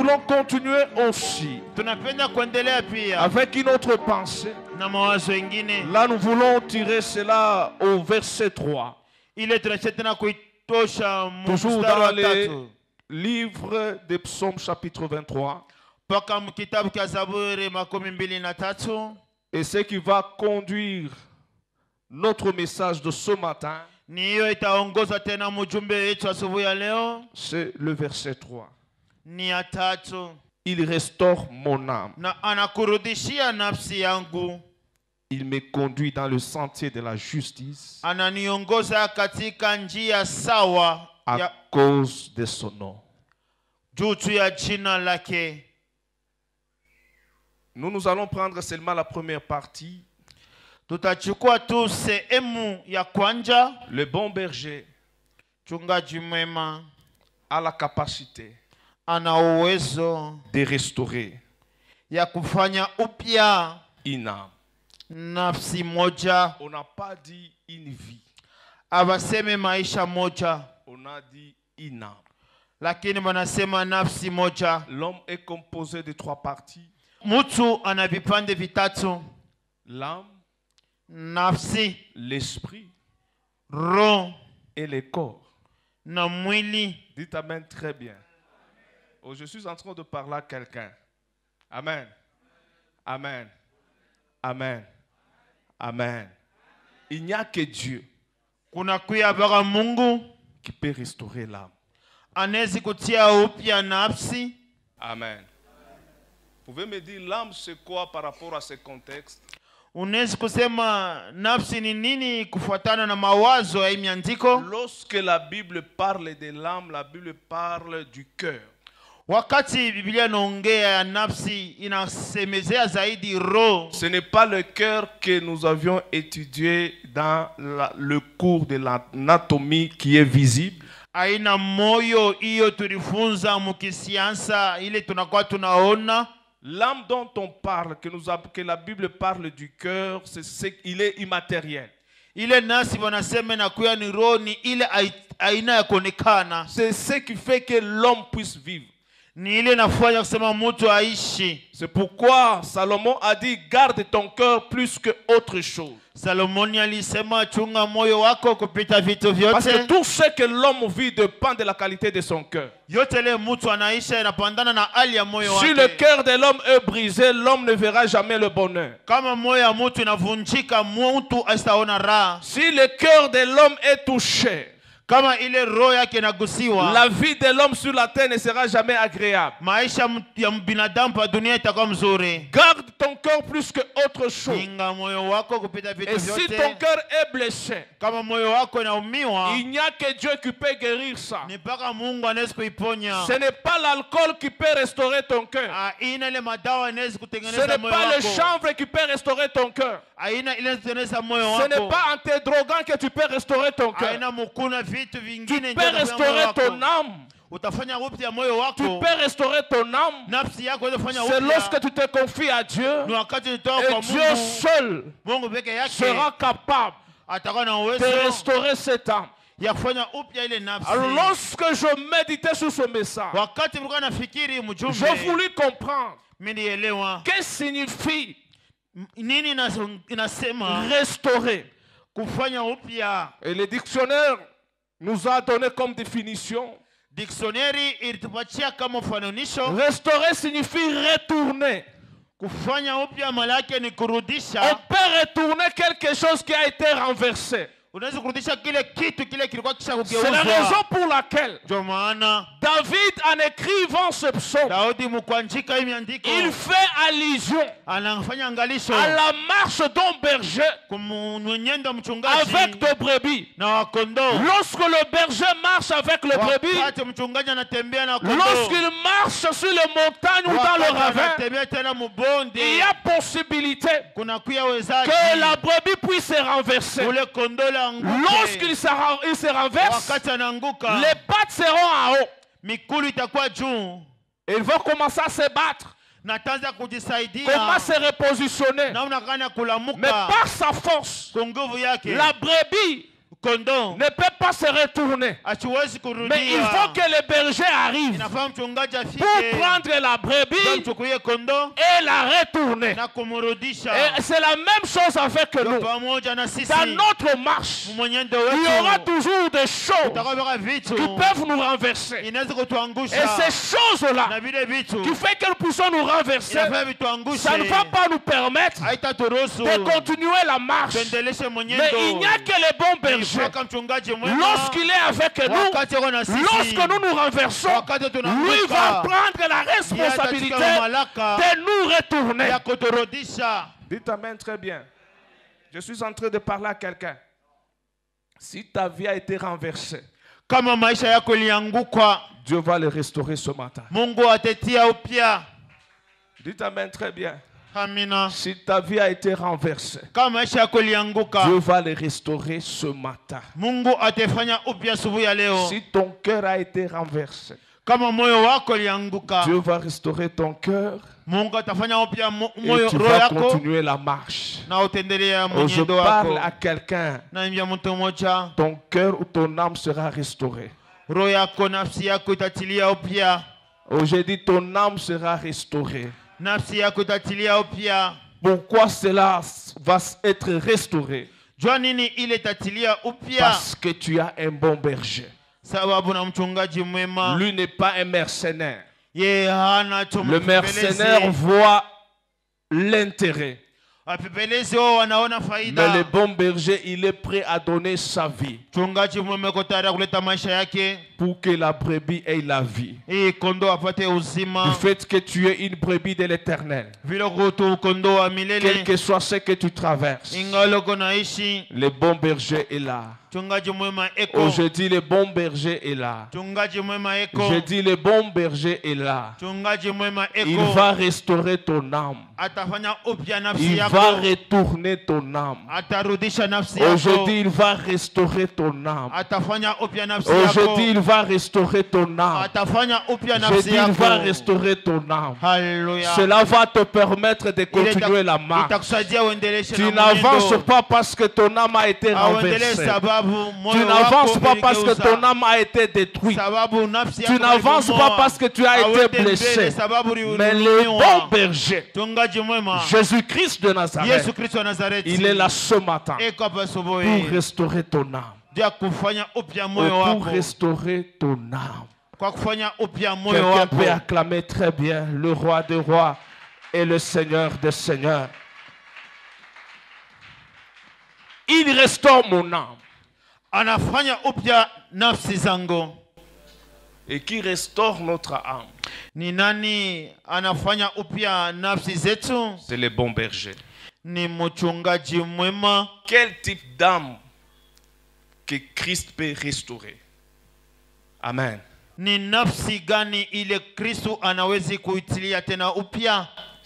voulons continuer aussi avec une autre pensée. Là, nous voulons tirer cela au verset 3. Toujours dans les livres des psaumes chapitre 23. Et ce qui va conduire notre message de ce matin, c'est le verset 3. Il restaure mon âme. Il me conduit dans le sentier de la justice à cause de son nom. Nous allons prendre seulement la première partie. Le bon berger a la capacité de restaurer une âme. On n'a pas dit une vie. On a dit une âme. L'homme est composé de 3 parties. L'âme, l'esprit et le corps. Dites amen très bien. Oh, je suis en train de parler à quelqu'un. Amen. Amen. Amen. Amen. Il n'y a que Dieu qui peut restaurer l'âme. Amen. Vous pouvez me dire l'âme c'est quoi par rapport à ce contexte? Lorsque la Bible parle de l'âme, la Bible parle du cœur. Ce n'est pas le cœur que nous avions étudié dans le cours de l'anatomie qui est visible. L'âme dont on parle, que la Bible parle du cœur, il est immatériel. C'est ce qui fait que l'homme puisse vivre. C'est pourquoi Salomon a dit garde ton cœur plus que autre chose. Parce que tout ce que l'homme vit dépend de la qualité de son cœur. Si le cœur de l'homme est brisé, l'homme ne verra jamais le bonheur. Si le cœur de l'homme est touché, la vie de l'homme sur la terre ne sera jamais agréable. Garde ton cœur plus que autre chose. Et si ton cœur est blessé, il n'y a que Dieu qui peut guérir ça. Ce n'est pas l'alcool qui peut restaurer ton cœur. Ce n'est pas le chanvre qui peut restaurer ton cœur. Ce n'est pas en te droguant que tu peux restaurer ton cœur. Tu peux restaurer ton âme. Tu peux restaurer ton âme. C'est lorsque tu te confies à Dieu. Et Dieu seul sera capable de restaurer cette âme. Alors lorsque je méditais sur ce message, je voulais comprendre qu'est-ce que signifie restaurer. Et le dictionnaire nous a donné comme définition. Restaurer signifie retourner. On peut retourner quelque chose qui a été renversé. C'est la raison pour laquelle David, en écrivant ce psaume, il fait allusion à la marche d'un berger avec de brebis. Lorsque le berger marche avec le brebis, lorsqu'il marche sur les montagnes ou dans le ravin, il y a possibilité que la brebis puisse se renverser. Lorsqu'il se renverse, les pattes seront en haut. Il va commencer à se battre. Comment se repositionner? Mais par sa force, la brebis ne peut pas se retourner. Mais il faut que le berger arrive pour prendre la brebis et la retourner. Et c'est la même chose avec nous. Dans notre marche, il y aura toujours des choses qui peuvent nous renverser. Et ces choses-là qui font que nous puissions nous renverser, ça ne va pas nous permettre de continuer la marche. Mais il n'y a que les bons bergers. Lorsqu'il est avec nous, lorsque nous nous renversons, lui va prendre la responsabilité de nous retourner. Dites amen très bien. Je suis en train de parler à quelqu'un. Si ta vie a été renversée, Dieu va le restaurer ce matin. Dites amen très bien. Si ta vie a été renversée, Dieu va le restaurer ce matin. Si ton cœur a été renversé, Dieu va restaurer ton cœur. Et tu vas continuer la marche. Je parle à quelqu'un. Ton cœur ou ton âme sera restaurée. J'ai dit ton âme sera restaurée. Pourquoi cela va être restauré? Parce que tu as un bon berger. Lui n'est pas un mercenaire. Le mercenaire voit l'intérêt. Mais le bon berger, il est prêt à donner sa vie pour que la brebis ait la vie. Du fait que tu es une brebis de l'Éternel, quel que soit ce que tu traverses, le bon berger est là. Oh, je dis le bon berger est là. Je dis le bon berger est là. Il va restaurer ton âme. Il va retourner ton âme. Oh, je dis il va restaurer ton âme. Oh, je dis il va restaurer ton âme. Je dis il va restaurer ton âme. Cela va te permettre de continuer la marche. Tu n'avances pas parce que ton âme a été renversée. Tu n'avances pas parce que ton âme a été détruite. Tu n'avances pas parce que tu as été blessé. Mais le bon berger, Jésus-Christ de Nazareth, il est là ce matin pour restaurer ton âme. Pour restaurer ton âme. Quelqu'un peut acclamer très bien le roi des rois et le Seigneur des seigneurs. Il restaure mon âme. Et qui restaure notre âme? C'est le bon berger. Quel type d'âme que Christ peut restaurer? Amen.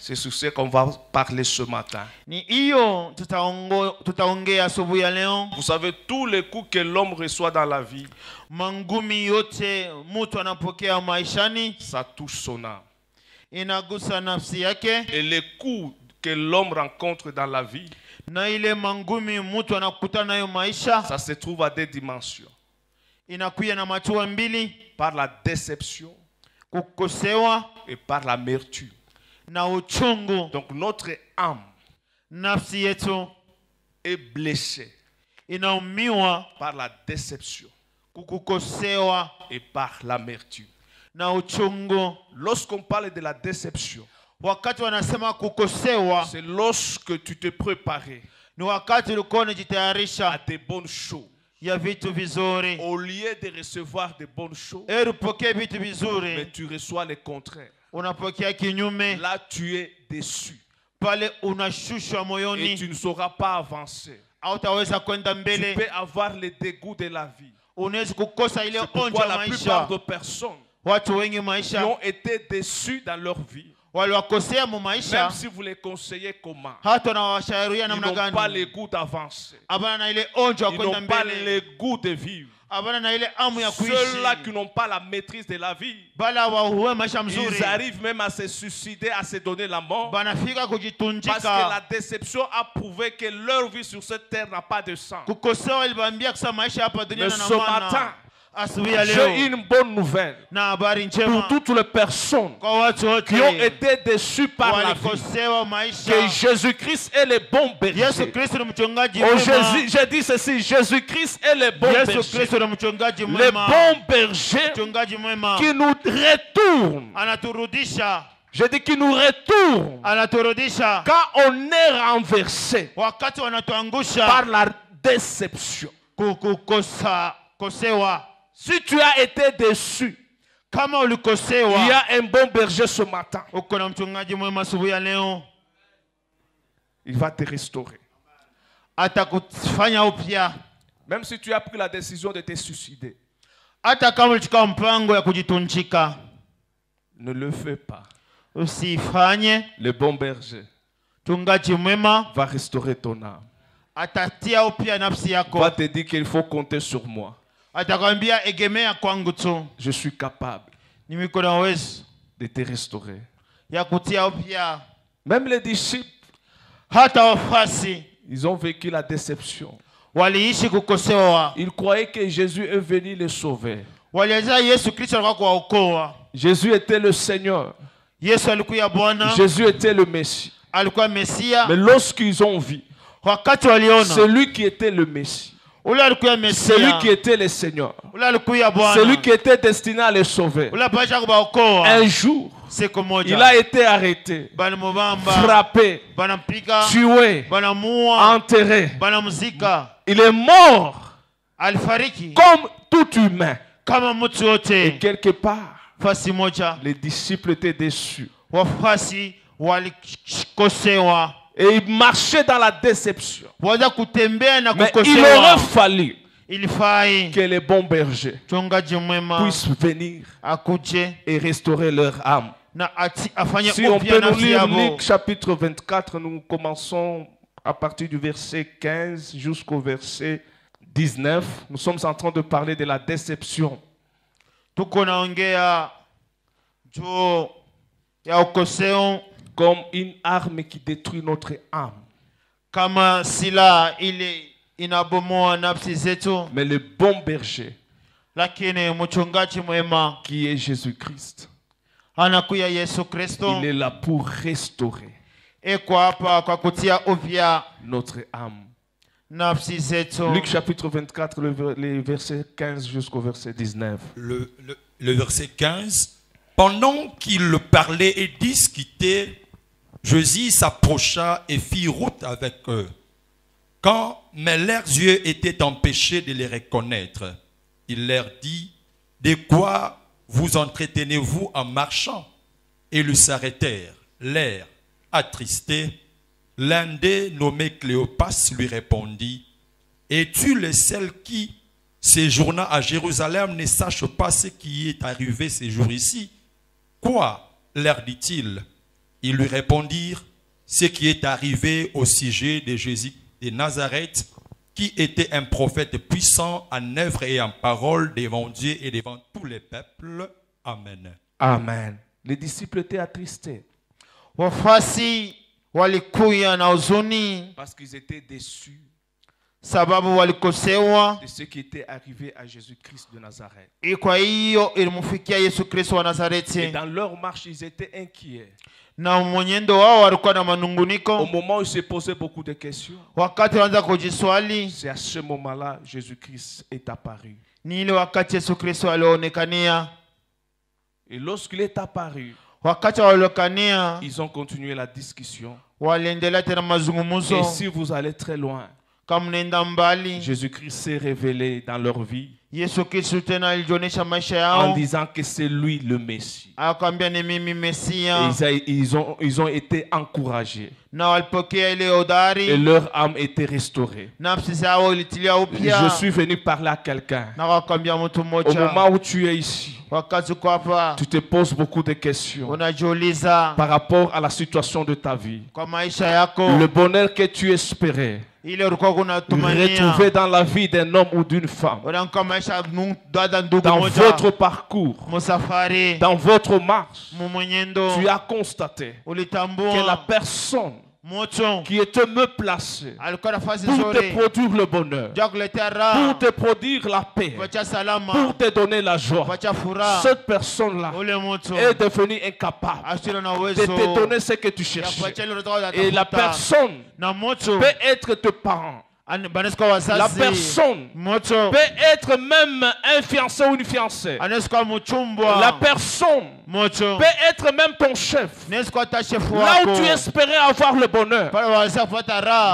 C'est sur ce qu'on va parler ce matin. Vous savez, tous les coups que l'homme reçoit dans la vie, ça touche son âme. Et les coups que l'homme rencontre dans la vie, ça se trouve à des dimensions. Par la déception et par l'amertume. Donc notre âme est blessée par la déception et par l'amertume. Lorsqu'on parle de la déception, c'est lorsque tu te préparais à des bonnes choses. Au lieu de recevoir des bonnes choses, mais tu reçois le contraire. Là, tu es déçu. Et tu ne sauras pas avancer. Tu peux avoir le dégoût de la vie. C'est pourquoi la plupart de personnes qui ont été déçues dans leur vie, même si vous les conseillez comment, ils n'ont pas le goût d'avancer. Ils n'ont pas le goût de vivre. Ceux-là qui n'ont pas la maîtrise de la vie, ils arrivent même à se suicider, à se donner la mort. Parce que la déception a prouvé que leur vie sur cette terre n'a pas de sens. Mais ce matin, j'ai une bonne nouvelle pour toutes les personnes qui ont été déçues par la vie, que Jésus-Christ est le bon berger. Oh, j'ai dit ceci, Jésus-Christ est le bon berger. Le bon berger qui nous retourne. Je dis qu'il nous retourne quand on est renversé par la déception. Si tu as été déçu, il y a un bon berger ce matin. Il va te restaurer. Même si tu as pris la décision de te suicider, ne le fais pas. Le bon berger va restaurer ton âme. Va te dire qu'il faut compter sur moi. Je suis capable de te restaurer. Même les disciples, ils ont vécu la déception. Ils croyaient que Jésus est venu les sauver. Jésus était le Seigneur. Jésus était le Messie. Mais lorsqu'ils ont vu celui qui était le Messie, celui qui était le Seigneur, celui qui était destiné à les sauver, un jour, il a été arrêté, frappé, tué, enterré. Il est mort comme tout humain. Et quelque part, les disciples étaient déçus. Et ils marchaient dans la déception. Mais il aurait fallu que les bons bergers puissent venir et restaurer leur âme. Si on peut nous lire Luc chapitre 24, nous commençons à partir du verset 15 jusqu'au verset 19. Nous sommes en train de parler de la déception. Comme une arme qui détruit notre âme. Mais le bon berger, qui est Jésus-Christ, il est là pour restaurer notre âme. Luc chapitre 24, les versets 15 jusqu'au verset 19. Le verset 15. Pendant qu'il parlait et discutait, Jésus s'approcha et fit route avec eux. Mais leurs yeux étaient empêchés de les reconnaître. Il leur dit, « De quoi vous entretenez-vous en marchant ?» Et ils s'arrêtèrent, l'air attristé. L'un d'eux, nommé Cléopas, lui répondit, « Es-tu le seul qui, séjournant à Jérusalem, ne sache pas ce qui est arrivé ces jours ici? » Quoi? Leur dit-il. Ils lui répondirent, ce qui est arrivé au sujet de Jésus de Nazareth, qui était un prophète puissant en œuvre et en parole devant Dieu et devant tous les peuples. Amen. Amen. Les disciples étaient attristés. Parce qu'ils étaient déçus de ce qui était arrivé à Jésus-Christ de Nazareth. Et dans leur marche, ils étaient inquiets. Au moment où ils se posaient beaucoup de questions, c'est à ce moment-là que Jésus-Christ est apparu. Et lorsqu'il est apparu, ils ont continué la discussion. Et si vous allez très loin, Jésus-Christ s'est révélé dans leur vie en disant que c'est lui le Messie. Et ils ont été encouragés. Et leur âme était restaurée. Je suis venu parler à quelqu'un. Au moment où tu es ici, tu te poses beaucoup de questions par rapport à la situation de ta vie. Le bonheur que tu espérais retrouver dans la vie d'un homme ou d'une femme dans votre parcours, dans votre marche, tu as constaté que la personne qui était mieux placée pour te produire le bonheur, pour te produire la paix, pour te donner la joie, cette personne-là est devenue incapable de te donner ce que tu cherchais. Et la personne peut être tes parents. La personne peut être même un fiancé ou une fiancée. La personne peut être même ton chef. Là où tu espérais avoir le bonheur,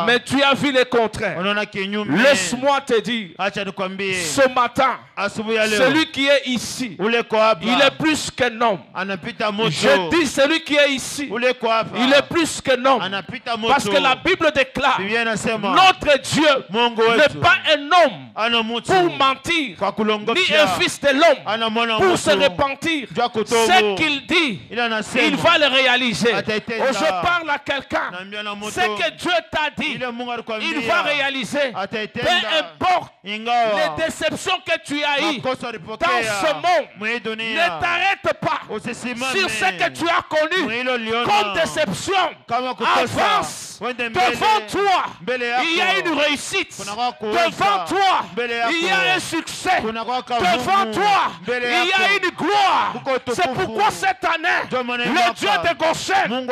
mais tu as vu le contraire. Laisse-moi te dire, ce matin, celui qui est ici, il est plus qu'un homme. Je dis celui qui est ici, il est plus qu'un homme. Parce que la Bible déclare, notre Dieu n'est pas un homme pour mentir, ni un fils de l'homme pour se repentir. Ce qu'il dit, il va le réaliser. Je parle à quelqu'un. Ce que Dieu t'a dit, il va réaliser. Peu importe les déceptions que tu as eues dans ce monde, ne t'arrête pas sur ce que tu as connu comme déception. Avance. Devant toi, il y a une réussite. Devant toi, il y a un succès. Devant toi, il y a une gloire. C'est pourquoi cette année, le Dieu de Goshen nous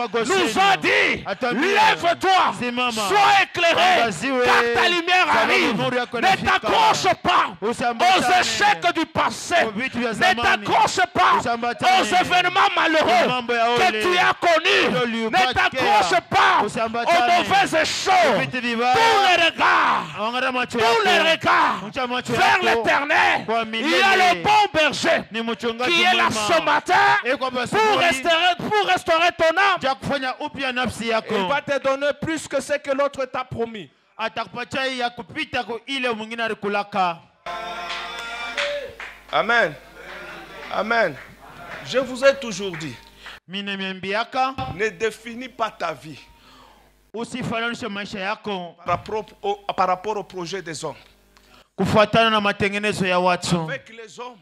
a dit, lève-toi, sois éclairé, car ta lumière arrive. Ne t'accroche pas aux échecs du passé. Ne t'accroche pas aux événements malheureux que tu as connus. Ne t'accroche pas aux mauvaises choses. Tous les regards vers l'éternel. Il y a le bon berger qui est là ce matin pour restaurer ton âme. Il va te donner plus que ce que l'autre t'a promis. Amen. Amen. Je vous ai toujours dit, ne définis pas ta vie par rapport au projet des hommes. Avec les hommes,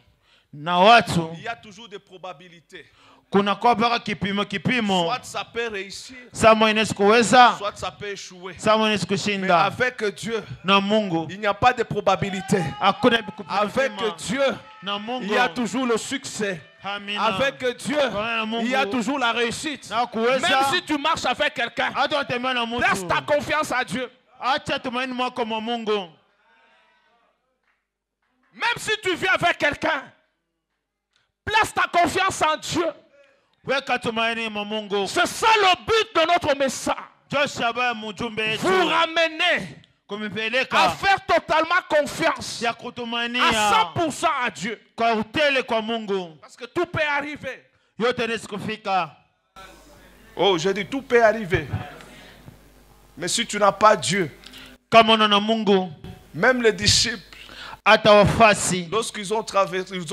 il y a toujours des probabilités. Soit ça peut réussir, soit ça peut échouer. Mais avec Dieu, il n'y a pas de probabilité. Avec Dieu, il y a toujours le succès. Avec Dieu, il y a toujours la réussite. Même si tu marches avec quelqu'un, laisse ta confiance à Dieu. Même si tu vis avec quelqu'un, place ta confiance en Dieu. C'est ça le but de notre message. Vous ramener à faire totalement confiance à 100% à Dieu. Parce que tout peut arriver. Oh, j'ai dit tout peut arriver. Mais si tu n'as pas Dieu, même les disciples, lorsqu'ils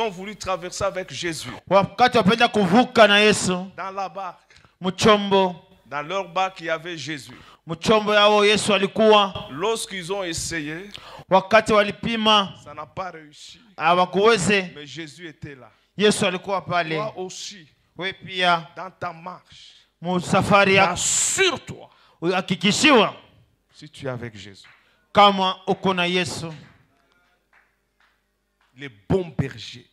ont voulu traverser avec Jésus dans la barque, dans leur barque il y avait Jésus. Lorsqu'ils ont essayé, ça n'a pas réussi. Mais Jésus était là. Toi aussi, dans ta marche, assure-toi si tu es avec Jésus. Les bons bergers.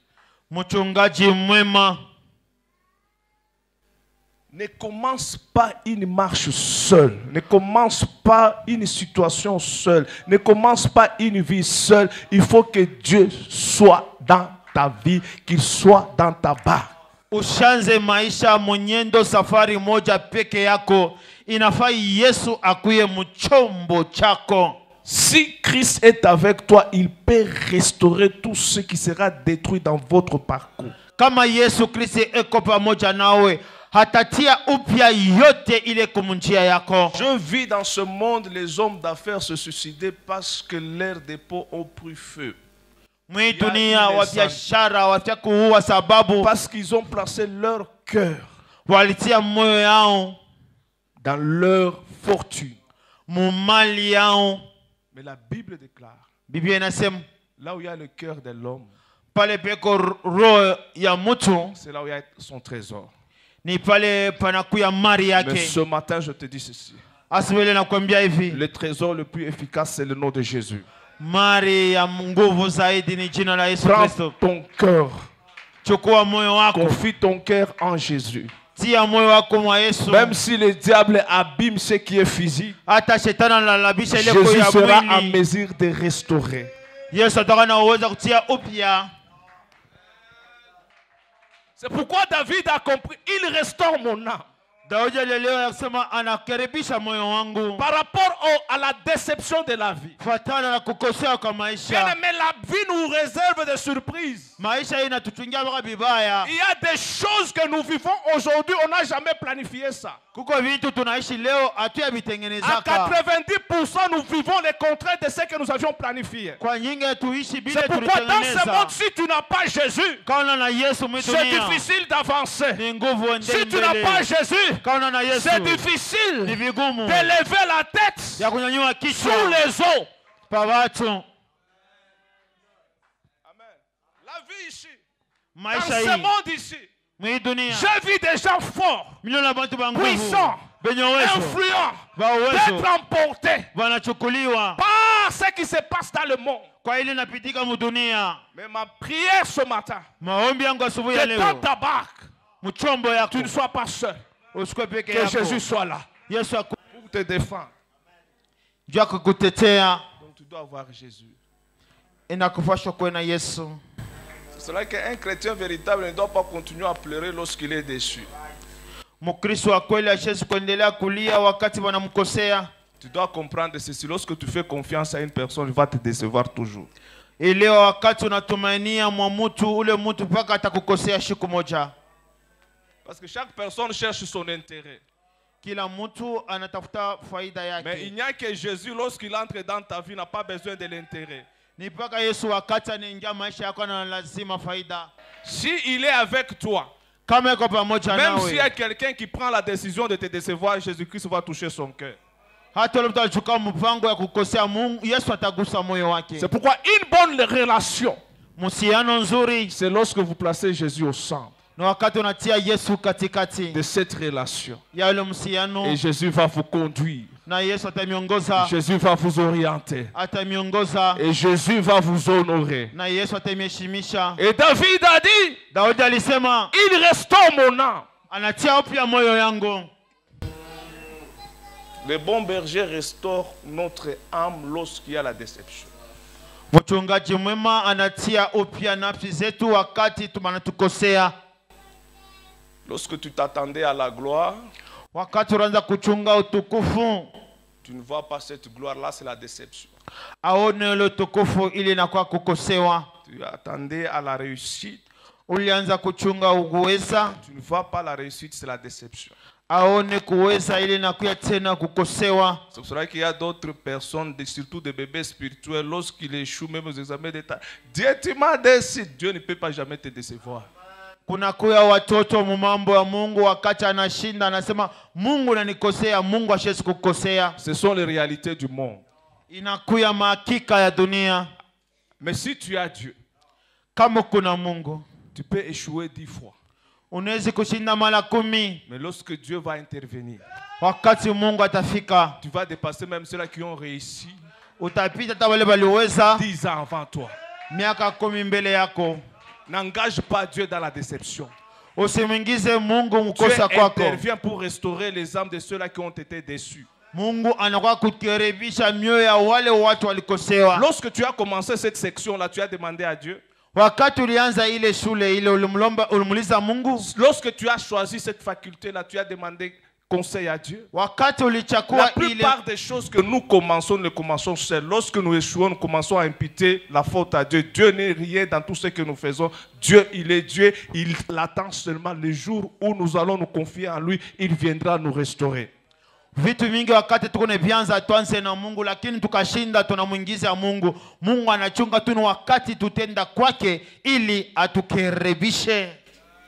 Ne commence pas une marche seule. Ne commence pas une situation seule. Ne commence pas une vie seule. Il faut que Dieu soit dans ta vie, qu'il soit dans ta barque. Ushanze maisha mwenyendo safari moja peke yako. Inafaa Yesu akuye mchombo chako. Si Christ est avec toi, il peut restaurer tout ce qui sera détruit dans votre parcours. Kama Yesu Kristo eko pamoja nawe, hatatia upya yote ile kumunjia yako. Je vis dans ce monde les hommes d'affaires se suicider parce que leurs dépôts ont pris feu. Parce qu'ils ont placé leur cœur dans leur fortune. Mais la Bible déclare Là où il y a le cœur de l'homme, c'est là où il y a son trésor. Mais ce matin, je te dis ceci. Le trésor le plus efficace, c'est le nom de Jésus. Prends ton cœur. Confie ton cœur en Jésus. Même si le diable abîme ce qui est physique, Jésus sera en mesure de restaurer. C'est pourquoi David a compris, il restaure mon âme. Par rapport à la déception de la vie. Bien aimé, la vie nous réserve des surprises. Il y a des choses que nous vivons aujourd'hui, on n'a jamais planifié ça. À 90%, nous vivons les contraires de ce que nous avions planifié. C'est pourquoi dans ce monde, si tu n'as pas Jésus, c'est difficile d'avancer. Si tu n'as pas Jésus, c'est difficile d'élever la tête sur les eaux. Amen. La vie ici, dans ce monde ici, j'ai vu des gens forts, puissants, influents, d'être emportés par ce qui se passe dans le monde. Mais ma prière ce matin, que dans ta barque, tu ne sois pas seul. Que Jésus soit là pour te défendre. Donc tu dois avoir Jésus. C'est cela qu'un chrétien véritable ne doit pas continuer à pleurer lorsqu'il est déçu. Tu dois comprendre ceci. Lorsque tu fais confiance à une personne, il va te décevoir toujours. Parce que chaque personne cherche son intérêt. Mais il n'y a que Jésus, lorsqu'il entre dans ta vie, n'a pas besoin de l'intérêt. S'il est avec toi, même s'il y a quelqu'un qui prend la décision de te décevoir, Jésus-Christ va toucher son cœur. C'est pourquoi une bonne relation, c'est lorsque vous placez Jésus au centre de cette relation. Et Jésus va vous conduire. Jésus va vous orienter. Et Jésus va vous honorer. Et David a dit, il restaure mon âme. Le bon berger restaure notre âme lorsqu'il y a la déception. Lorsque tu t'attendais à la gloire, tu ne vois pas cette gloire-là, c'est la déception. Tu attendais à la réussite, tu ne vois pas la réussite, c'est la déception. C'est pour cela qu'il y a d'autres personnes, surtout des bébés spirituels, lorsqu'ils échouent même aux examens d'État, Dieu m'a déçu. Dieu ne peut pas jamais te décevoir. Kunakuya watoto mumambo ya Mungu wakati anashinda anasema Mungu nanikosea, Mungu hashezi kukosea. Ce sont les réalités du monde. Inakuya mahakika ya dunia. Mais si tu as Dieu, kama kuna Mungu, tu peux échouer 10 fois. Unaweza kushinda mara 10. Mais lorsque Dieu va intervenir, wakati Mungu atafika, tu vas dépasser même ceux-là qui ont réussi. Utapita hata wale walioweza 10 ans avant toi. Miaka 10 mbele yako. N'engage pas Dieu dans la déception. Dieu intervient pour restaurer les âmes de ceux-là qui ont été déçus. Lorsque tu as commencé cette section-là, tu as demandé à Dieu. Lorsque tu as choisi cette faculté-là, tu as demandé conseil à Dieu. La plupart des choses que nous commençons, nous commençons seuls. Lorsque nous échouons, nous commençons à imputer la faute à Dieu. Dieu n'est rien dans tout ce que nous faisons. Dieu, il est Dieu. Il attend seulement le jour où nous allons nous confier en lui. Il viendra nous restaurer. Vitu mingi wakati tukonevianza tuanze na Mungu lakini tukashinda tunamuingiza Mungu. Mungu anachunga tu wakati tutenda kwake ili atukerebishe.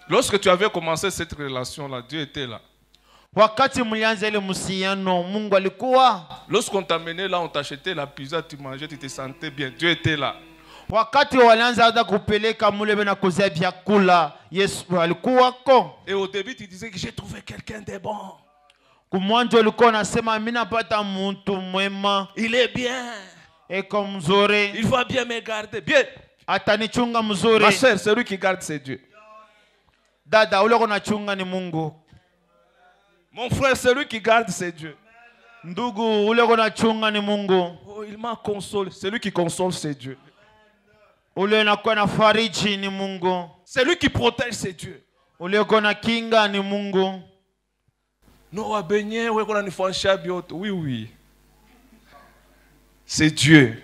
Lorsque tu avais commencé cette relation là, Dieu était là. Lorsqu'on t'a mené là, on t'a acheté la pizza, tu mangeais, tu te sentais bien. Dieu était là. Et au début, tu disais que j'ai trouvé quelqu'un de bon. Il est bien. Il va bien me garder. Bien. Ma soeur, c'est lui qui garde ses dieux. Mon frère, c'est lui qui garde ses dieux. Oh, il m'a consolé. C'est lui qui console ses dieux. C'est lui qui protège ses dieux. Oui, oui. C'est Dieu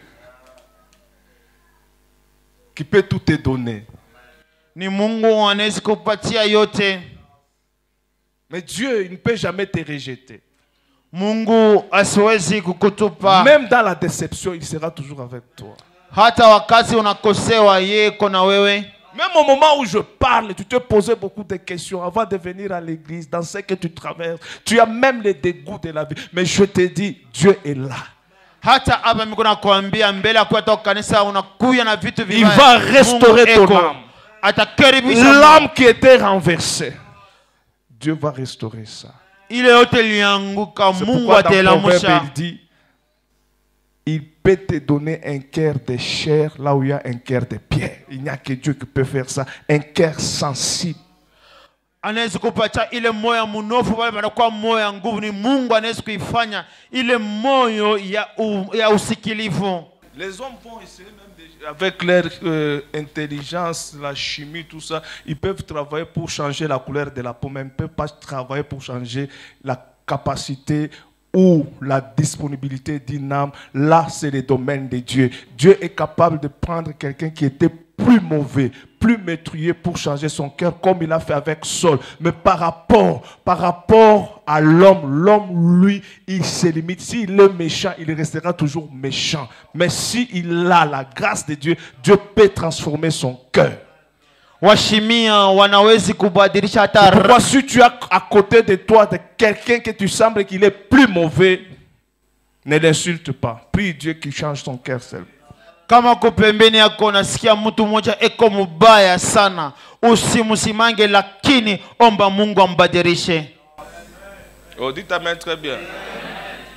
qui peut tout te donner. Mais Dieu, il ne peut jamais te rejeter. Même dans la déception, il sera toujours avec toi. Même au moment où je parle, tu te posais beaucoup de questions avant de venir à l'église, dans ce que tu traverses. Tu as même les dégoûts de la vie. Mais je te dis, Dieu est là. Il va restaurer ton âme. L'âme qui était renversée, Dieu va restaurer ça. C'est pourquoi dans Proverbe, il dit, il peut te donner un cœur de chair là où il y a un cœur de pierre. Il n'y a que Dieu qui peut faire ça. Un cœur sensible. Les hommes vont essayer même avec leur intelligence, la chimie, tout ça, ils peuvent travailler pour changer la couleur de la peau, mais ils ne peuvent pas travailler pour changer la capacité ou la disponibilité d'une âme. Là, c'est le domaine de Dieu. Dieu est capable de prendre quelqu'un qui était plus mauvais, plus meurtrier pour changer son cœur comme il a fait avec Saul. Mais par rapport à l'homme, lui, il se limite. S'il est méchant, il restera toujours méchant. Mais s'il a la grâce de Dieu, Dieu peut transformer son cœur. Pourquoi si tu as à côté de toi de quelqu'un que tu sembles qu'il est plus mauvais, ne l'insulte pas. Prie Dieu qu'il change ton cœur seul. Kama kupembeni yako nasikia mtu mmoja eko mubaya sana, usimusimange, lakini omba Mungu ambadilishe. Oh, dites amen très bien.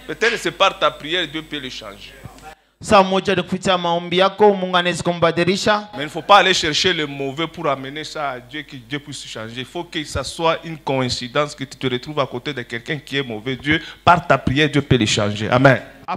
Peut-être c'est par ta prière Dieu peut le changer. Mais il ne faut pas aller chercher le mauvais pour amener ça à Dieu, que Dieu puisse changer. Il faut que ça soit une coïncidence que tu te retrouves à côté de quelqu'un qui est mauvais. Dieu, par ta prière, Dieu peut le changer. Amen. Il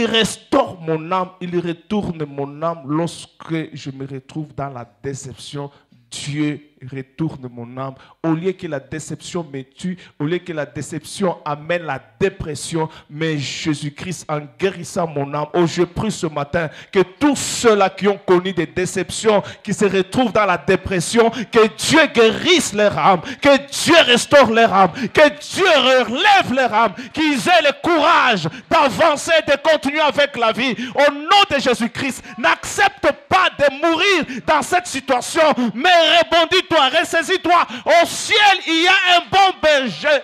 restaure mon âme, il retourne mon âme lorsque je me retrouve dans la déception. Dieu retourne mon âme. Au lieu que la déception me tue, au lieu que la déception amène la dépression, mais Jésus-Christ, en guérissant mon âme, oh, je prie ce matin que tous ceux-là qui ont connu des déceptions, qui se retrouvent dans la dépression, que Dieu guérisse leur âme, que Dieu restaure leur âme, que Dieu relève leur âme, qu'ils aient le courage d'avancer, de continuer avec la vie. Au nom de Jésus-Christ, n'accepte pas de mourir dans cette situation, mais rebondis-toi, ressaisis-toi. Au ciel, il y a un bon berger.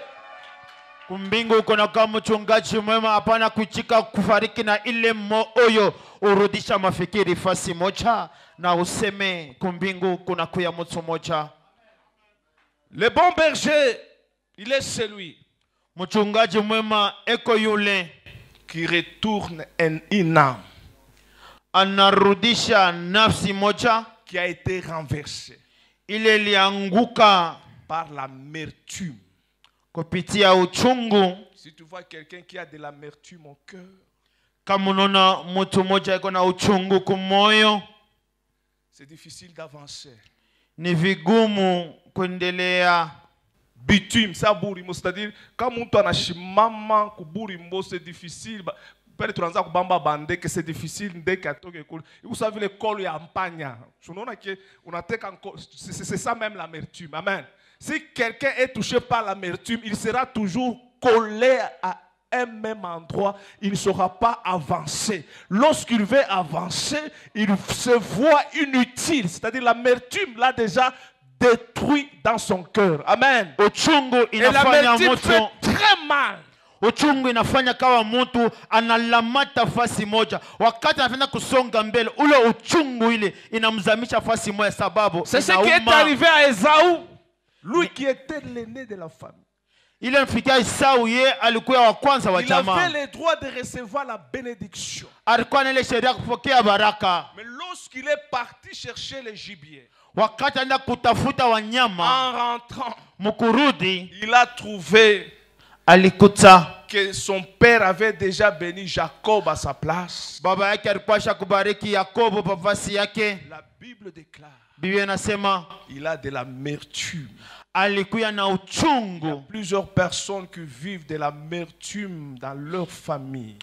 Kumbingu kuna kama mchungaji mwema, hapana kuchika kufariki na ile moyo, urudisha mafikiri fasi moja na useme kumbingu kuna kuya mtu moja. Le bon berger, il est celui, mchungaji mwema eko yule, qui retourne une âme, anarudisha nafsi moja qui a été renversée. Il lianguka par l'amertume. Kupitia uchungu. Si tu vois quelqu'un qui a de l'amertume au cœur, kama unaona mtu mmoja iko na uchungu kumoyo, c'est difficile d'avancer. Ni vigumu kuendelea. Bitume, ça burimo, c'est-à-dire quand mtu anashimama kuburimo, c'est difficile. Que c'est difficile dès qu'à vous savez l'école ya mpanya. C'est ça même l'amertume. Amen. Si quelqu'un est touché par l'amertume, il sera toujours collé à un même endroit. Il ne saura pas avancer. Lorsqu'il veut avancer, il se voit inutile. C'est-à-dire l'amertume l'a déjà détruit dans son cœur. Amen. Et l'amertume fait très mal. Uchungu inafanya kawa mtu analamata fasi moja. Wakati anafanya kusonga mbele, ule uchungu ile inamzamisha fasi moja sababu. C'est ce qui est arrivé à Esaü, lui qui était l'aîné de la famille. Il avait le droit de recevoir la bénédiction. Mais lorsqu'il est parti chercher les gibiers, en rentrant, il a trouvé que son père avait déjà béni Jacob à sa place. La Bible déclare il a de l'amertume. Il y a plusieurs personnes qui vivent de l'amertume dans leur famille.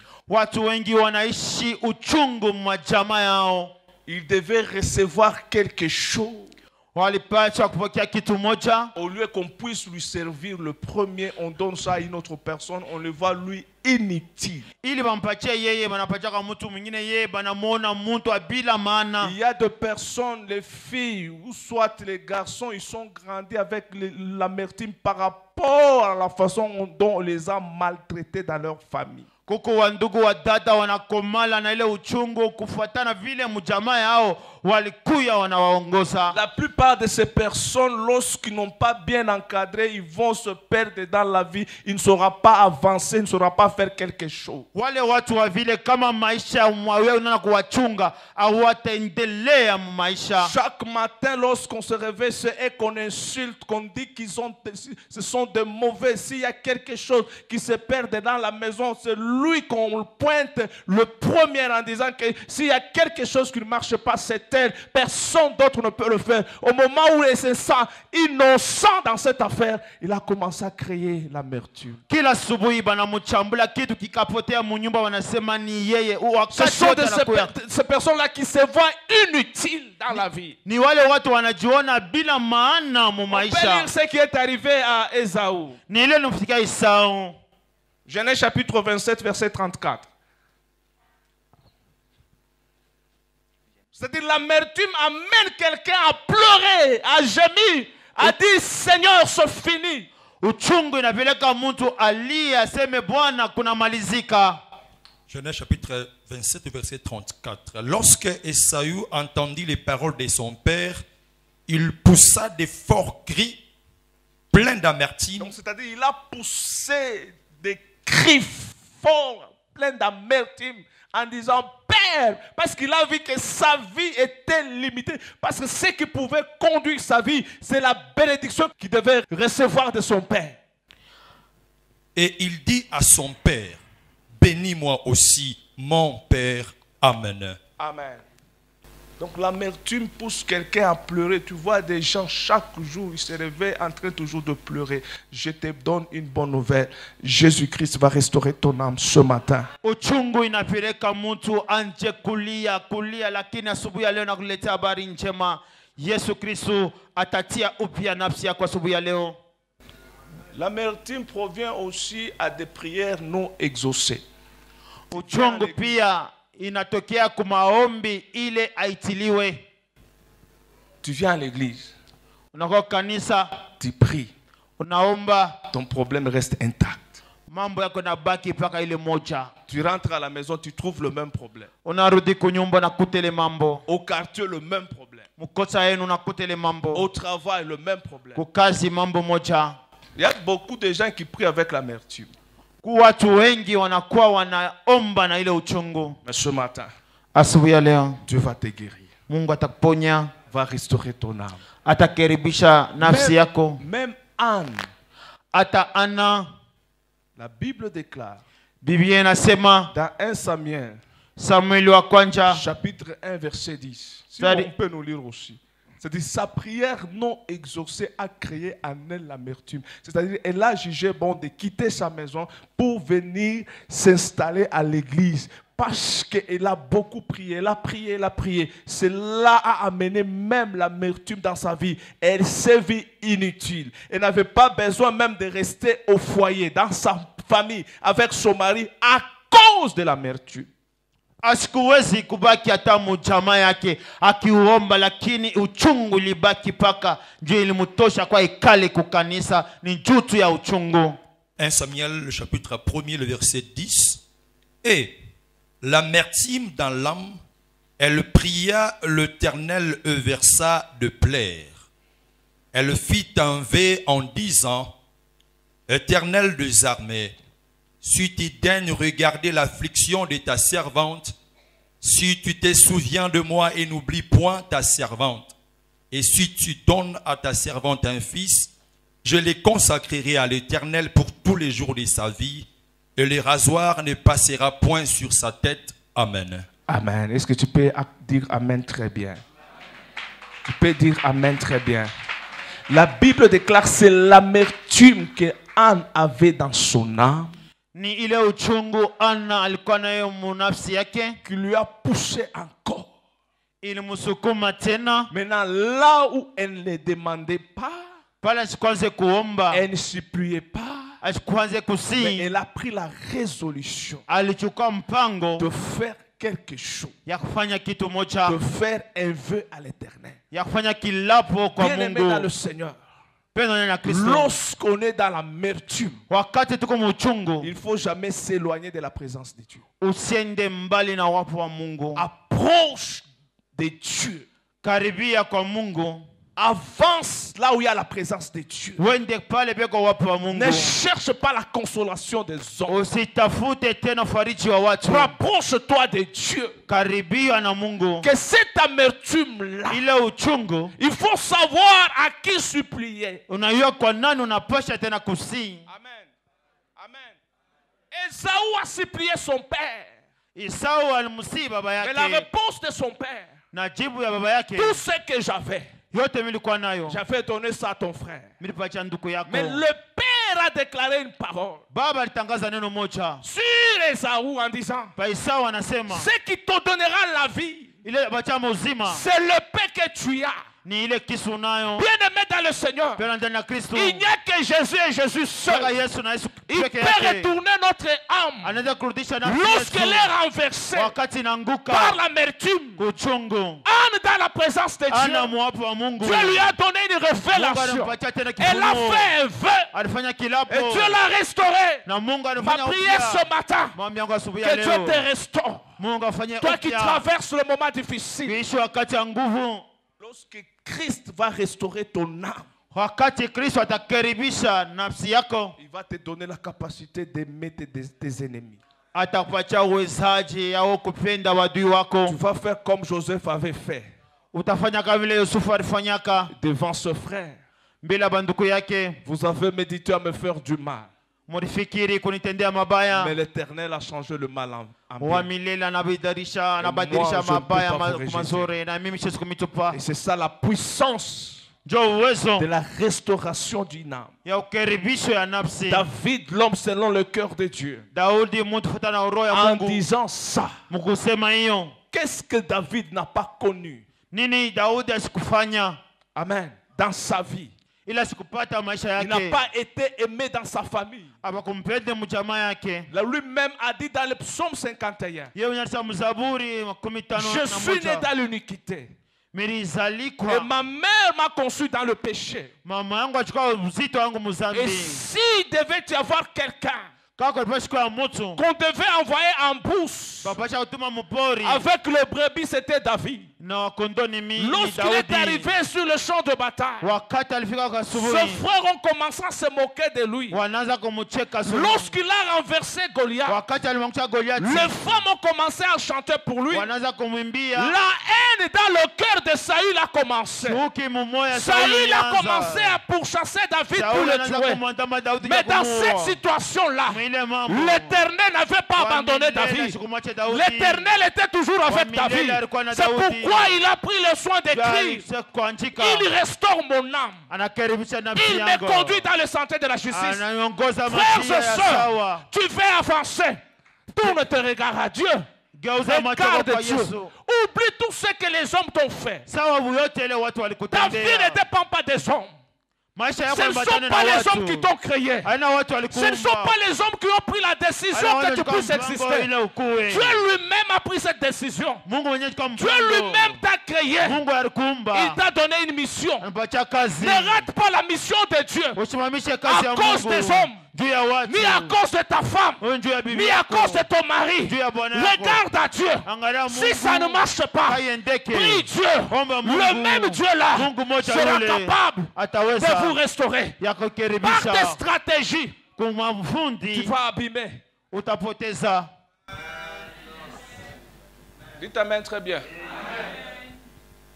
Ils devaient recevoir quelque chose. Au lieu qu'on puisse lui servir le premier, on donne ça à une autre personne, on le voit lui inutile. Il y a des personnes, les filles ou soit les garçons, ils sont grandis avec l'amertume par rapport à la façon dont on les a maltraités dans leur famille. La plupart de ces personnes, lorsqu'ils n'ont pas bien encadré, ils vont se perdre dans la vie. Ils ne sauront pas avancer, ils ne sauront pas faire quelque chose. Chaque matin, lorsqu'on se réveille, c'est qu'on insulte, qu'on dit qu'ils ce sont de mauvais. S'il y a quelque chose qui se perd dans la maison, c'est lui qu'on pointe le premier en disant que s'il y a quelque chose qui ne marche pas, c'est elle. Personne d'autre ne peut le faire. Au moment où il se sent innocent dans cette affaire, il a commencé à créer l'amertume. Ce sont ces personnes-là qui se voient inutiles dans la vie. On peut lire ce qui est arrivé à Esaü. Genèse chapitre 27, verset 34. C'est-à-dire l'amertume amène quelqu'un à pleurer, à gémir, à dire Seigneur, c'est fini. Genèse chapitre 27, verset 34. Lorsque Esaü entendit les paroles de son père, il poussa de forts cris pleins d'amertume. C'est-à-dire il a poussé des cris forts, pleins d'amertume, en disant Père, parce qu'il a vu que sa vie était limitée, parce que ce qui pouvait conduire sa vie, c'est la bénédiction qu'il devait recevoir de son Père. Et il dit à son Père, bénis-moi aussi, mon Père. Amen. Amen. Donc l'amertume pousse quelqu'un à pleurer. Tu vois des gens chaque jour, ils se réveillent en train toujours de pleurer. Je te donne une bonne nouvelle. Jésus-Christ va restaurer ton âme ce matin. L'amertume provient aussi à des prières non exaucées. Inatokea kumaombi ile aitiliwe. Tu viens à l'église, unakuwa kanisa, tu pries, unaomba, ton problème reste intact. Mambo yako nabaki paka ile moja. Tu rentres à la maison, tu trouves le même problème. Unarudi kunyumba na kutele mambo. Au quartier le même problème. Mukosa yenu na kutele mambo. Au travail le même problème. Kukazi mambo moja. Il y a beaucoup de gens qui prient avec l'amertume. Watu wengi wanakuwa wanaomba na ile uchungu. Mais ce matin, asubuhi ya leo, Dieu va te guérir. Mungu atakuponya, va restaurer ton âme. Atakaribisha nafsi yako. Même Anne, ata Anna, la Bible déclare, Biblia inasema dans 1 Samuel, Samuel wa kwanza, chapitre 1 verset 10. Si on peut nous lire aussi. C'est-à-dire sa prière non exaucée a créé en elle l'amertume. C'est-à-dire elle a jugé bon de quitter sa maison pour venir s'installer à l'église. Parce qu'elle a beaucoup prié, elle a prié, elle a prié. Cela a amené même l'amertume dans sa vie. Elle s'est vue inutile. Elle n'avait pas besoin même de rester au foyer, dans sa famille, avec son mari, à cause de l'amertume. Asikuwezi kubaki hata mujama yake akiuomba, lakini uchungu libaki paka ndio ilimutosha kwa ikale kukanisa. Ni jutu ya uchungu. 1 Samuel le chapitre 1er le verset 10. Et l'amertume dans l'âme, elle pria l'Éternel et versa de plaire. Elle fit un vœu en disant: Éternel des armées, si tu daignes regarder l'affliction de ta servante, si tu te souviens de moi et n'oublie point ta servante, et si tu donnes à ta servante un fils, je le consacrerai à l'Éternel pour tous les jours de sa vie, et le rasoir ne passera point sur sa tête. Amen. Amen. Est-ce que tu peux dire Amen très bien? Tu peux dire Amen très bien. La Bible déclare que c'est l'amertume que Anne avait dans son âme ni ile uchungu Anna alikuwa nayo munafsi yake qui lui a poussé encore. Ilimsukuma tena. Maintenant, là où elle ne demandait pas, pala sikwanze kuomba, elle ne suppliait pas, mais elle a pris la résolution alichukua mpango de faire quelque chose, ya kufanya kitu moja, de faire un vœu à l'Éternel. Ya kufanya kilapo kwa Mungu. Bien-aimé dans le Seigneur, lorsqu'on est dans l'amertume, il ne faut jamais s'éloigner de la présence de Dieu. Approche de Dieu. Avance là où il y a la présence de Dieu. Ne cherche pas la consolation des hommes. Rapproche-toi de Dieu. Que cette amertume-là, il faut savoir à qui supplier. Amen. Amen. Esaü a supplié son père. Mais la réponse de son père: tout ce que j'avais, j'avais donné ça à ton frère. Mais le père a déclaré une parole sur Esaü en disant: ce qui te donnera la vie, c'est le paix que tu as. Bien-aimé dans le Seigneur, il n'y a que Jésus et Jésus seul. Il peut retourner notre âme lorsqu'elle est renversée par l'amertume. Anne dans la présence de Dieu, Dieu lui a donné une révélation. Elle a fait un vœu et Dieu l'a restauré. Ma prière ce matin, que Dieu te restaure. Toi qui traverses le moment difficile, lorsque Christ va restaurer ton âme, il va te donner la capacité d'aimer tes ennemis. Tu vas faire comme Joseph avait fait devant ce frère. Vous avez médité à me faire du mal, mais l'Éternel a changé le mal en bien. Et c'est ça la puissance de la restauration d'une âme. David, l'homme selon le cœur de Dieu, en disant ça, qu'est-ce que David n'a pas connu? Amen. Dans sa vie, il n'a pas été aimé dans sa famille. Lui-même a dit dans le psaume 51: je suis né dans l'iniquité, et ma mère m'a conçu dans le péché. Et s'il devait y avoir quelqu'un qu'on devait envoyer en brousse avec le brebis, c'était David. Lorsqu'il est arrivé sur le champ de bataille, ses frères ont commencé à se moquer de lui. Lorsqu'il a renversé Goliath, les femmes ont commencé à chanter pour lui. La haine dans le cœur de Saül a commencé. Saül a commencé à pourchasser David pour le tuer. Mais dans cette situation-là, l'Éternel n'avait pas abandonné David. L'Éternel était toujours avec David. C'est pourquoi il a pris le soin d'écrire: il restaure mon âme, il me conduit dans le sentier de la justice. Frères et sœurs, tu veux avancer, tourne tes regards à Dieu. Regarde Dieu. Oublie tout ce que les hommes t'ont fait. Ta vie ne dépend pas des hommes. Ce ne sont pas les hommes qui t'ont créé. Ce ne sont pas les hommes qui ont pris la décision que tu puisses exister. Dieu lui-même a pris cette décision. Dieu lui-même t'a créé. Il t'a donné une mission. Ne rate pas la mission de Dieu à cause des hommes, ni à cause de ta femme, ni à cause de ton mari. Regarde à Dieu. Si ça ne marche pas, prie Dieu. Le même Dieu là sera capable de vous restaurer. Par tes stratégies, tu vas abîmer. Dites amen très bien.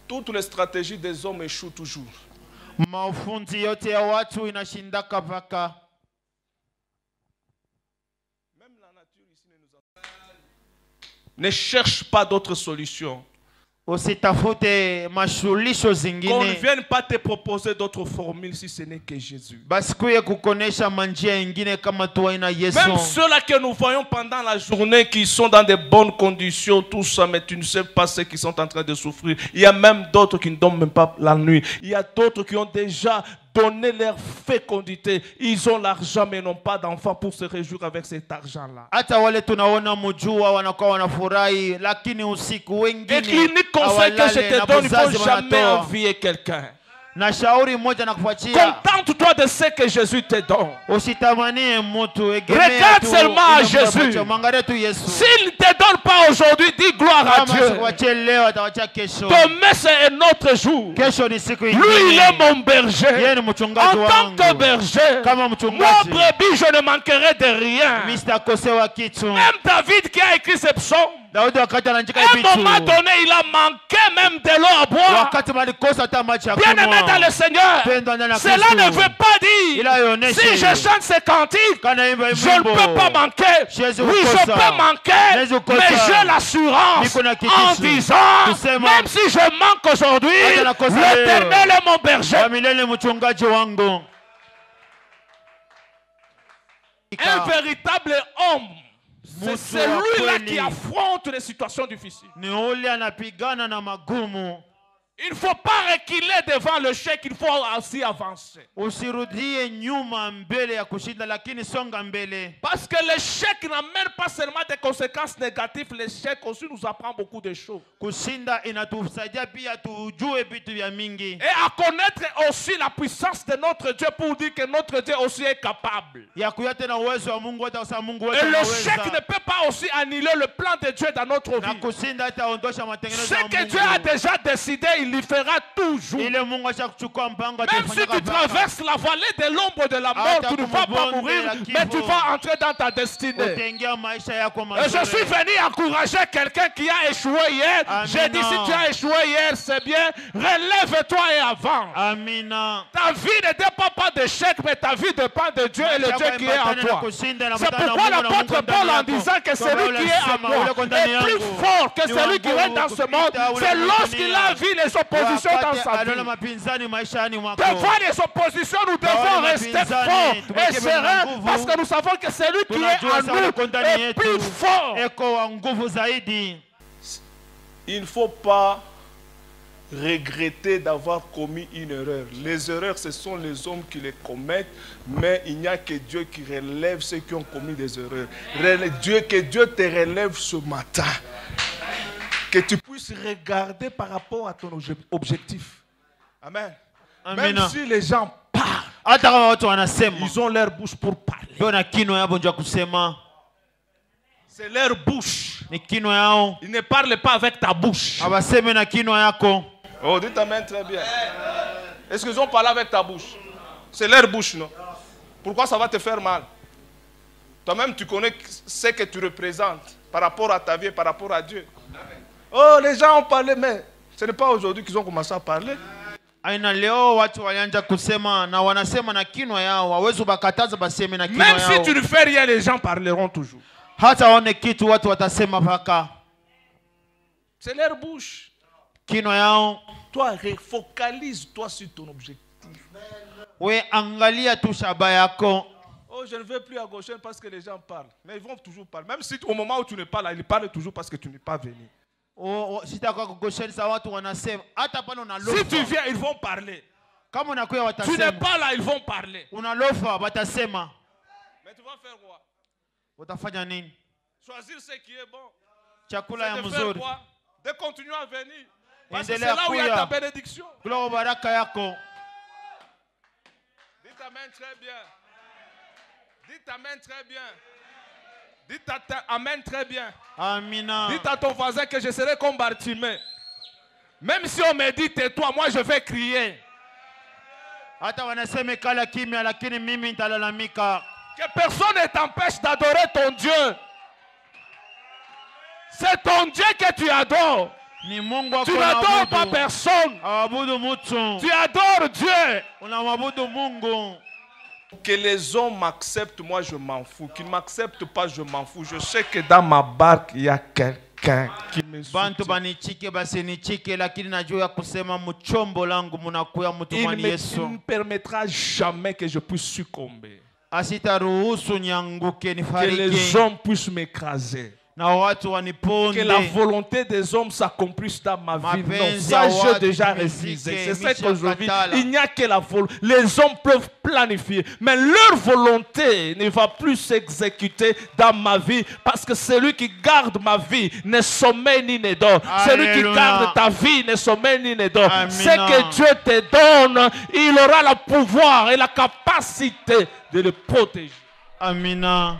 Toutes les stratégies des hommes échouent toujours. Ne cherche pas d'autres solutions. Qu'on ne vienne pas te proposer d'autres formules si ce n'est que Jésus. Même ceux-là que nous voyons pendant la journée qui sont dans de bonnes conditions, tout ça, mais tu ne sais pas ceux qui sont en train de souffrir. Il y a même d'autres qui ne dorment même pas la nuit. Il y a d'autres qui ont déjà donné leur fécondité. Ils ont l'argent mais n'ont pas d'enfants pour se réjouir avec cet argent-là. Et l'unique conseil que je te donne, il ne faut jamais envier quelqu'un. Contente-toi de ce que Jésus te donne. Regarde seulement à Jésus. S'il ne te donne pas aujourd'hui, dis gloire à Dieu. Demain c'est un autre jour. Lui il est mon berger. En tant que berger, moi brebis je ne manquerai de rien. Même David qui a écrit ces psaumes, à un moment donné, il a manqué même de l'eau à boire. Bien-aimé dans le Seigneur, cela ne veut pas dire si je chante ces cantiques, je ne peux pas manquer. Oui, je peux manquer, mais j'ai l'assurance en disant, même si je manque aujourd'hui, l'Éternel est mon berger. Un véritable homme, c'est celui-là qui affronte les situations difficiles. Il ne faut pas reculer devant le chèque, il faut aussi avancer. Parce que l'échec n'amène pas seulement des conséquences négatives, l'échec aussi nous apprend beaucoup de choses. Et à connaître aussi la puissance de notre Dieu pour dire que notre Dieu aussi est capable. Et l'échec ne peut pas aussi annuler le plan de Dieu dans notre vie. Ce que Dieu a déjà décidé, il y fera toujours. Même si tu traverses la vallée de l'ombre de la mort, tu ne vas pas mourir, mais tu vas entrer dans ta destinée. Et je suis venu encourager quelqu'un qui a échoué hier. J'ai dit, si tu as échoué hier, c'est bien, relève-toi et avance. Ta vie ne dépend pas d'échec, mais ta vie dépend de Dieu et le Dieu qui est en toi. C'est pourquoi l'apôtre Paul, en disant que celui qui est en moi est plus fort que celui qui règne dans ce monde, c'est lorsqu'il a vu les oppositions dans sa vie. Devant les oppositions, nous devons rester forts et sereins parce que nous savons que celui qui est en nous est plus fort. Il ne faut pas regretter d'avoir commis une erreur. Les erreurs, ce sont les hommes qui les commettent, mais il n'y a que Dieu qui relève ceux qui ont commis des erreurs. Que Dieu te relève ce matin. Que tu puisses regarder par rapport à ton objectif. Amen. Même si les gens parlent, ils ont leur bouche pour parler. C'est leur bouche. Ils ne parlent pas avec ta bouche. Oh, dites amen très bien. Est-ce qu'ils ont parlé avec ta bouche? C'est leur bouche, non? Pourquoi ça va te faire mal? Toi-même, tu connais ce que tu représentes par rapport à ta vie et par rapport à Dieu. Oh, les gens ont parlé, mais ce n'est pas aujourd'hui qu'ils ont commencé à parler. Même si tu ne fais rien, les gens parleront toujours. C'est leur bouche. Toi, focalise-toi sur ton objectif. Oh, je ne vais plus à gauche parce que les gens parlent. Mais ils vont toujours parler. Même si au moment où tu ne parles là, ils parlent toujours parce que tu n'es pas venu. Si tu viens, ils vont parler. Tu n'es pas là, ils vont parler. Mais tu vas faire quoi? Choisir ce qui est bon. C'est de faire quoi? De continuer à venir. Parce que c'est là où il y a ta bénédiction. Dites Amen très bien. Dites Amen très bien. Dites Amen très bien. Amina. Dites à ton voisin que je serai comme Bartimée. Même si on me dit tais-toi, moi je vais crier. Que personne ne t'empêche d'adorer ton Dieu. C'est ton Dieu que tu adores. Tu n'adores pas personne. Tu adores Dieu. Que les hommes m'acceptent, moi je m'en fous. Qu'ils ne m'acceptent pas, je m'en fous. Je sais que dans ma barque, il y a quelqu'un qui me soutient. Il ne permettra jamais que je puisse succomber. Que les hommes puissent m'écraser. Que la volonté des hommes s'accomplisse dans ma vie. Non, ça j'ai déjà révisé. C'est ce que je vis. Il n'y a que la volonté. Les hommes peuvent planifier, mais leur volonté ne va plus s'exécuter dans ma vie, parce que celui qui garde ma vie ne sommeille ni ne dort. Celui qui garde ta vie ne sommeille ni ne dort. Ce que Dieu te donne, il aura le pouvoir et la capacité de le protéger. Amina.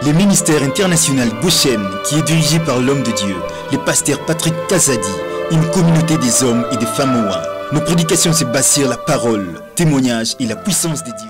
Le ministère international Goshen, qui est dirigé par l'homme de Dieu, le pasteur Patrick Kazadi, une communauté des hommes et des femmes ouins. Nos prédications se basent sur la parole, témoignage et la puissance de Dieu.